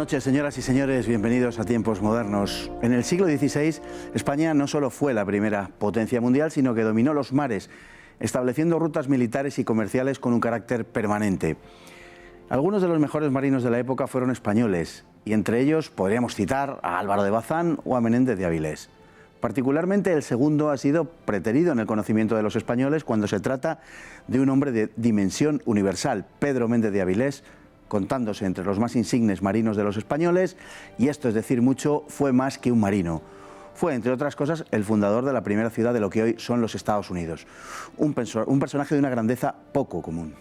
noches, señoras y señores, bienvenidos a Tiempos Modernos. En el siglo XVI, España no solo fue la primera potencia mundial, sino que dominó los mares, estableciendo rutas militares y comerciales con un carácter permanente. Algunos de los mejores marinos de la época fueron españoles, y entre ellos podríamos citar a Álvaro de Bazán o a Menéndez de Avilés. Particularmente el segundo ha sido preterido en el conocimiento de los españoles cuando se trata de un hombre de dimensión universal, Pedro Méndez de Avilés, contándose entre los más insignes marinos de los españoles, y esto es decir mucho, fue más que un marino. Fue, entre otras cosas, el fundador de la primera ciudad de lo que hoy son los Estados Unidos. Un personaje de una grandeza poco común.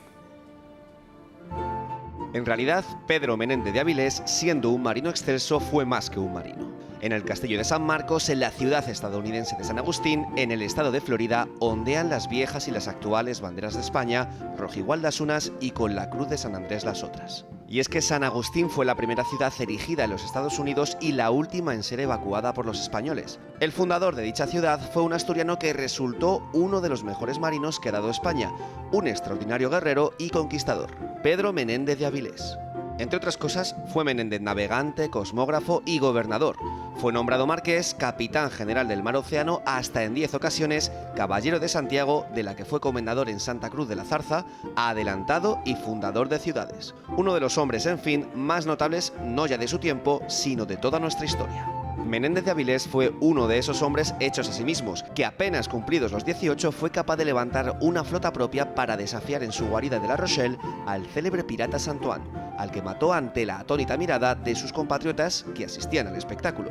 En realidad, Pedro Menéndez de Avilés, siendo un marino excelso, fue más que un marino. En el castillo de San Marcos, en la ciudad estadounidense de San Agustín, en el estado de Florida, ondean las viejas y las actuales banderas de España, rojigual las unas y con la cruz de San Andrés las otras. Y es que San Agustín fue la primera ciudad erigida en los Estados Unidos y la última en ser evacuada por los españoles. El fundador de dicha ciudad fue un asturiano que resultó uno de los mejores marinos que ha dado España, un extraordinario guerrero y conquistador, Pedro Menéndez de Avilés. Entre otras cosas, fue Menéndez navegante, cosmógrafo y gobernador. Fue nombrado marqués, capitán general del Mar Océano, hasta en 10 ocasiones, caballero de Santiago, de la que fue comendador en Santa Cruz de la Zarza, adelantado y fundador de ciudades. Uno de los hombres, en fin, más notables no ya de su tiempo, sino de toda nuestra historia. Menéndez de Avilés fue uno de esos hombres hechos a sí mismos, que apenas cumplidos los 18 fue capaz de levantar una flota propia para desafiar en su guarida de La Rochelle al célebre pirata Santoine, al que mató ante la atónita mirada de sus compatriotas que asistían al espectáculo.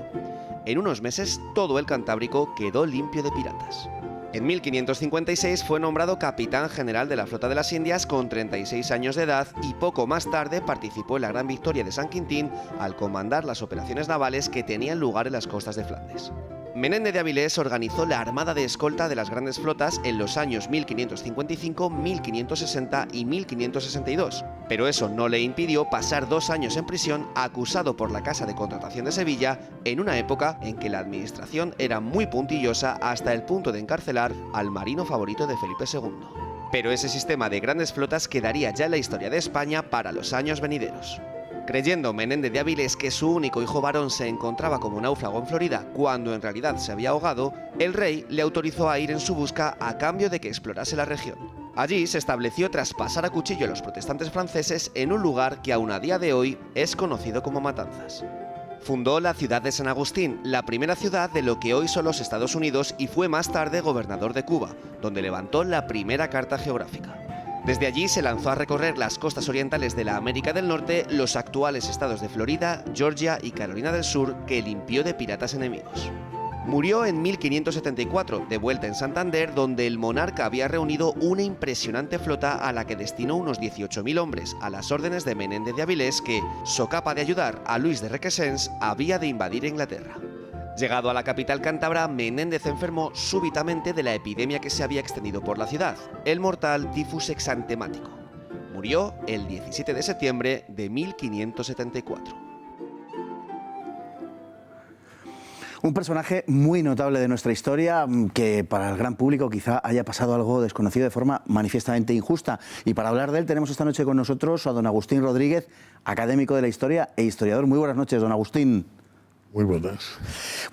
En unos meses todo el Cantábrico quedó limpio de piratas. En 1556 fue nombrado capitán general de la flota de las Indias con 36 años de edad y poco más tarde participó en la gran victoria de San Quintín al comandar las operaciones navales que tenían lugar en las costas de Flandes. Menéndez de Avilés organizó la armada de escolta de las grandes flotas en los años 1555, 1560 y 1562, pero eso no le impidió pasar 2 años en prisión acusado por la Casa de Contratación de Sevilla en una época en que la administración era muy puntillosa hasta el punto de encarcelar al marino favorito de Felipe II. Pero ese sistema de grandes flotas quedaría ya en la historia de España para los años venideros. Creyendo Menéndez de Avilés que su único hijo varón se encontraba como náufrago en Florida cuando en realidad se había ahogado, el rey le autorizó a ir en su busca a cambio de que explorase la región. Allí se estableció tras pasar a cuchillo a los protestantes franceses en un lugar que aún a día de hoy es conocido como Matanzas. Fundó la ciudad de San Agustín, la primera ciudad de lo que hoy son los Estados Unidos, y fue más tarde gobernador de Cuba, donde levantó la primera carta geográfica. Desde allí se lanzó a recorrer las costas orientales de la América del Norte, los actuales estados de Florida, Georgia y Carolina del Sur, que limpió de piratas enemigos. Murió en 1574, de vuelta en Santander, donde el monarca había reunido una impresionante flota a la que destinó unos 18.000 hombres, a las órdenes de Menéndez de Avilés, que, socapa de ayudar a Luis de Requesens, había de invadir Inglaterra. Llegado a la capital cántabra, Menéndez enfermó súbitamente de la epidemia que se había extendido por la ciudad, el mortal tifus exantemático. Murió el 17 de septiembre de 1574. Un personaje muy notable de nuestra historia que para el gran público quizá haya pasado algo desconocido de forma manifiestamente injusta. Y para hablar de él tenemos esta noche con nosotros a don Agustín Rodríguez, académico de la historia e historiador. Muy buenas noches, don Agustín. Muy buenas.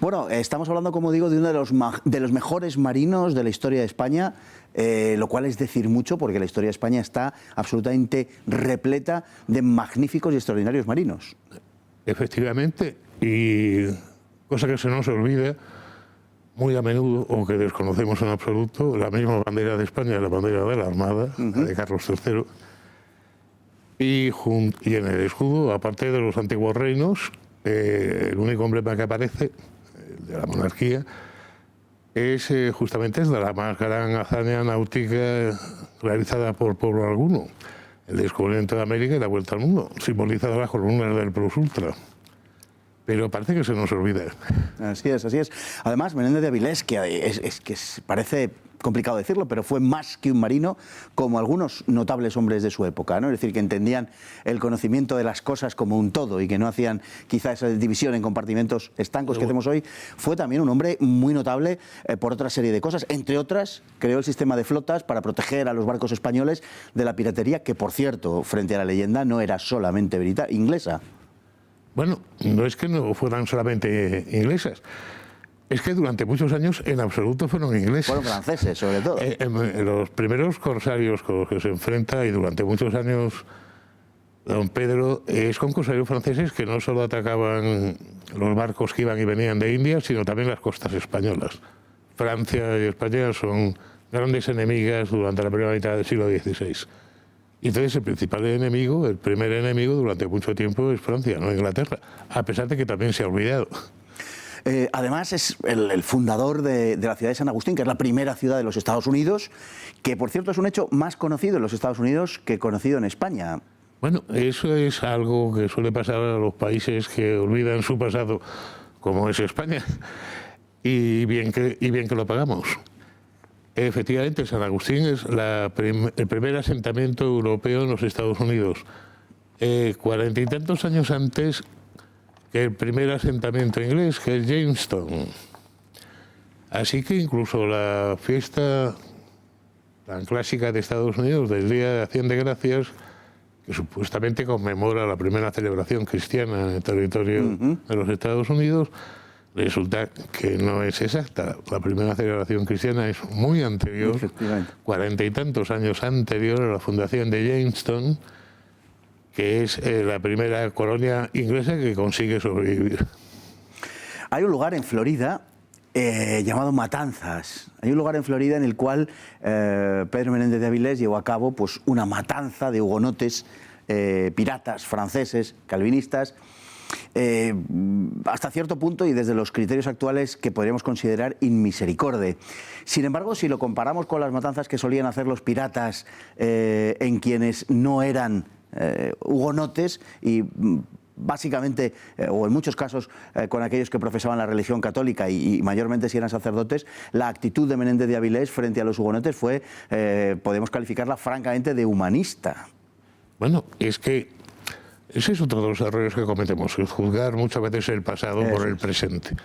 Bueno, estamos hablando, como digo, de uno de los mejores marinos de la historia de España, lo cual es decir mucho porque la historia de España está absolutamente repleta de magníficos y extraordinarios marinos. Efectivamente, y cosa que se nos olvida muy a menudo o que desconocemos en absoluto, la misma bandera de España, la bandera de la Armada, la de Carlos III, y en el escudo, aparte de los antiguos reinos, el único emblema que aparece, el de la monarquía, es justamente de la más gran hazaña náutica realizada por pueblo alguno, el descubrimiento de América y la vuelta al mundo, simbolizada las columnas del Plus Ultra. Pero parece que se nos olvida. Así es, así es. Además, Menéndez de Avilés, que parece complicado decirlo, pero fue más que un marino, como algunos notables hombres de su época, ¿no? Es decir, que entendían el conocimiento de las cosas como un todo y que no hacían quizá esa división en compartimentos estancos que hacemos hoy. Fue también un hombre muy notable por otra serie de cosas. Entre otras, creó el sistema de flotas para proteger a los barcos españoles de la piratería, que, por cierto, frente a la leyenda, no era solamente inglesa. Bueno, no es que no fueran solamente inglesas, es que durante muchos años en absoluto fueron ingleses. Fueron franceses, sobre todo. Los primeros corsarios con los que se enfrenta, y durante muchos años don Pedro, es con corsarios franceses que no solo atacaban los barcos que iban y venían de India, sino también las costas españolas. Francia y España son grandes enemigas durante la primera mitad del siglo XVI. Y entonces el principal enemigo, el primer enemigo durante mucho tiempo es Francia, no Inglaterra, a pesar de que también se ha olvidado. Además es el fundador de la ciudad de San Agustín, que es la primera ciudad de los Estados Unidos, que por cierto es un hecho más conocido en los Estados Unidos que conocido en España. Bueno, eso es algo que suele pasar a los países que olvidan su pasado, como es España, y bien que lo pagamos. Efectivamente, San Agustín es el primer asentamiento europeo en los Estados Unidos. 40 y tantos años antes que el primer asentamiento inglés, que es Jamestown. Así que incluso la fiesta tan clásica de Estados Unidos del Día de Acción de Gracias, que supuestamente conmemora la primera celebración cristiana en el territorio de los Estados Unidos, resulta que no es exacta. La primera celebración cristiana es muy anterior, 40 y tantos años anterior a la fundación de Jamestown, que es la primera colonia inglesa que consigue sobrevivir. Hay un lugar en Florida llamado Matanzas. Hay un lugar en Florida en el cual Pedro Menéndez de Avilés llevó a cabo pues, una matanza de hugonotes, piratas franceses, calvinistas, hasta cierto punto y desde los criterios actuales que podríamos considerar inmisericorde. Sin embargo, si lo comparamos con las matanzas que solían hacer los piratas en quienes no eran hugonotes y básicamente, o en muchos casos, con aquellos que profesaban la religión católica y mayormente si eran sacerdotes, la actitud de Menéndez de Avilés frente a los hugonotes fue, podemos calificarla francamente de humanista. Bueno, es que ese es otro de los errores que cometemos, es juzgar muchas veces el pasado por el presente.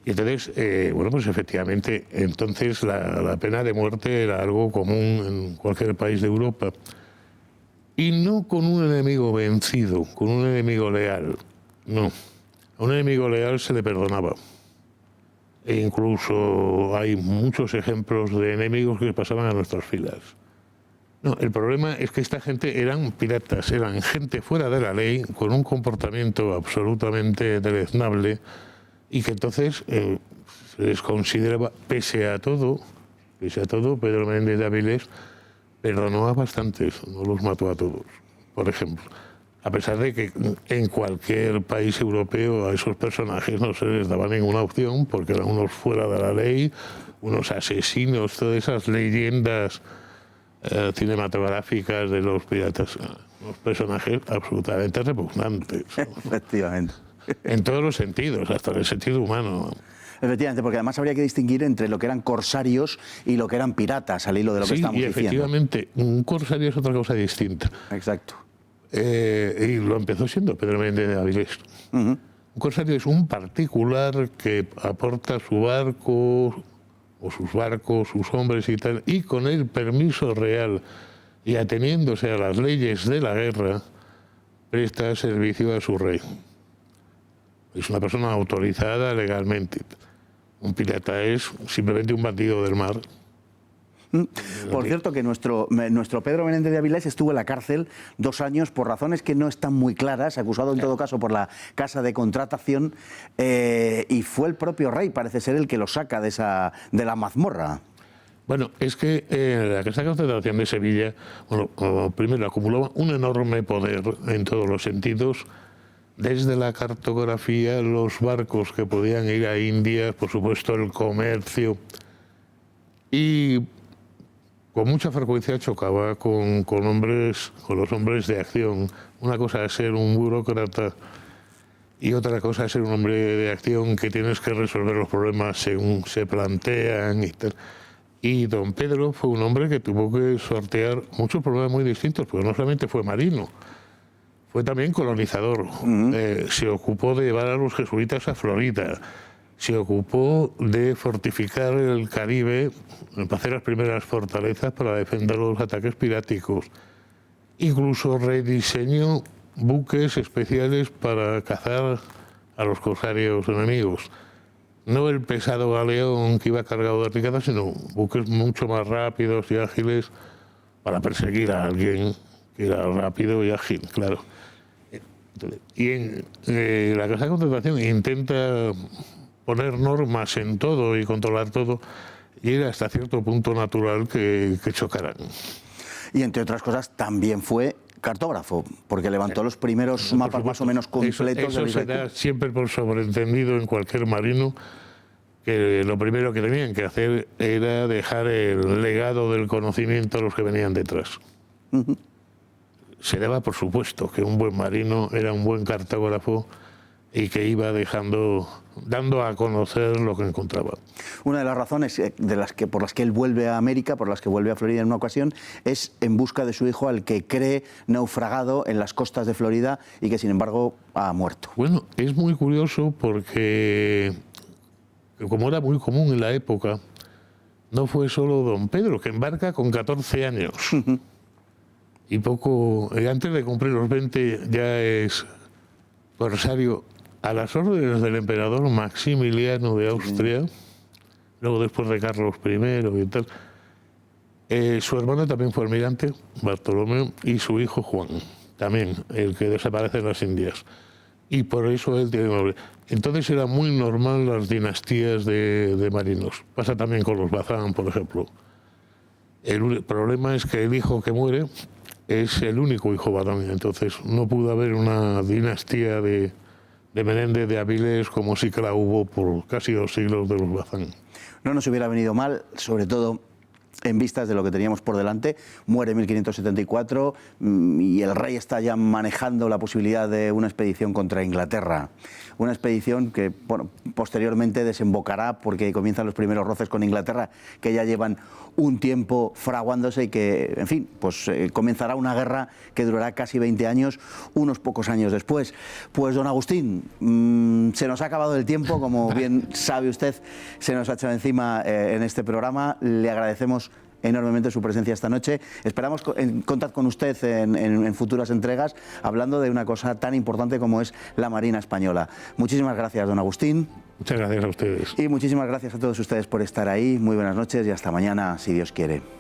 Y entonces, bueno, pues efectivamente, entonces la pena de muerte era algo común en cualquier país de Europa. Y no con un enemigo vencido, con un enemigo leal. No, a un enemigo leal se le perdonaba. E incluso hay muchos ejemplos de enemigos que pasaban a nuestras filas. No, el problema es que esta gente eran piratas, eran gente fuera de la ley, con un comportamiento absolutamente deleznable, y que entonces se les consideraba, pese a todo, Pedro Menéndez de Avilés perdonó a bastantes, no los mató a todos, por ejemplo. A pesar de que en cualquier país europeo a esos personajes no se les daba ninguna opción, porque eran unos fuera de la ley, unos asesinos, todas esas leyendas cinematográficas de los piratas, unos personajes absolutamente repugnantes. Efectivamente. En todos los sentidos, hasta en el sentido humano. Efectivamente, porque además habría que distinguir entre lo que eran corsarios y lo que eran piratas, al hilo de lo que estamos diciendo. Sí, y efectivamente, un corsario es otra cosa distinta. Exacto. Y lo empezó siendo Pedro Menéndez de Avilés. Un corsario es un particular que aporta su barco, o sus barcos, sus hombres y tal, y con el permiso real y ateniéndose a las leyes de la guerra, presta servicio a su rey. Es una persona autorizada legalmente. Un pirata es simplemente un bandido del mar. Por cierto, que nuestro Pedro Menéndez de Avilés estuvo en la cárcel 2 años por razones que no están muy claras, acusado en todo caso por la casa de contratación, y fue el propio rey, parece ser, el que lo saca de la mazmorra. Bueno, es que la casa de contratación de Sevilla, bueno, primero acumulaba un enorme poder en todos los sentidos, desde la cartografía, los barcos que podían ir a India, por supuesto el comercio, y con mucha frecuencia chocaba con los hombres de acción. Una cosa es ser un burócrata y otra cosa es ser un hombre de acción que tienes que resolver los problemas según se plantean y tal. Y don Pedro fue un hombre que tuvo que sortear muchos problemas muy distintos, porque no solamente fue marino, fue también colonizador. Se ocupó de llevar a los jesuitas a Florida, se ocupó de fortificar el Caribe, para hacer las primeras fortalezas para defender los ataques piráticos. Incluso rediseñó buques especiales para cazar a los corsarios enemigos. No el pesado galeón que iba cargado de riquezas, sino buques mucho más rápidos y ágiles para perseguir a alguien que era rápido y ágil, claro. Y en la Casa de Contratación intenta poner normas en todo y controlar todo, y era hasta cierto punto natural que chocaran. Y entre otras cosas también fue cartógrafo, porque levantó los primeros mapas más o menos completos. Eso se da siempre por sobreentendido en cualquier marino, que lo primero que tenían que hacer era dejar el legado del conocimiento a los que venían detrás. Se daba por supuesto que un buen marino era un buen cartógrafo y que iba dando a conocer lo que encontraba. Una de las razones por las que él vuelve a América, por las que vuelve a Florida en una ocasión, es en busca de su hijo, al que cree naufragado en las costas de Florida y que sin embargo ha muerto. Bueno, es muy curioso porque, como era muy común en la época, no fue solo don Pedro, que embarca con 14 años. Y antes de cumplir los 20 ya es corsario a las órdenes del emperador Maximiliano de Austria, luego después de Carlos I y tal. Su hermano también fue almirante, Bartolomeo, y su hijo Juan, también, el que desaparece en las Indias. Y por eso él tiene nombre. Entonces era muy normal las dinastías de marinos. Pasa también con los Bazán, por ejemplo. El problema es que el hijo que muere es el único hijo varón, entonces no pudo haber una dinastía de Menéndez de Avilés como sí que la hubo por casi 2 siglos de los Bazán. No nos hubiera venido mal, sobre todo en vistas de lo que teníamos por delante. Muere en 1574 y el rey está ya manejando la posibilidad de una expedición contra Inglaterra. Una expedición que, bueno, posteriormente desembocará, porque comienzan los primeros roces con Inglaterra, que ya llevan un tiempo fraguándose y que, en fin, pues comenzará una guerra que durará casi 20 años, unos pocos años después. Pues, don Agustín, se nos ha acabado el tiempo, como bien sabe usted, se nos ha echado encima en este programa. Le agradecemos enormemente su presencia esta noche. Esperamos contar con usted en futuras entregas, hablando de una cosa tan importante como es la Marina Española. Muchísimas gracias, don Agustín. Muchas gracias a ustedes. Y muchísimas gracias a todos ustedes por estar ahí. Muy buenas noches y hasta mañana, si Dios quiere.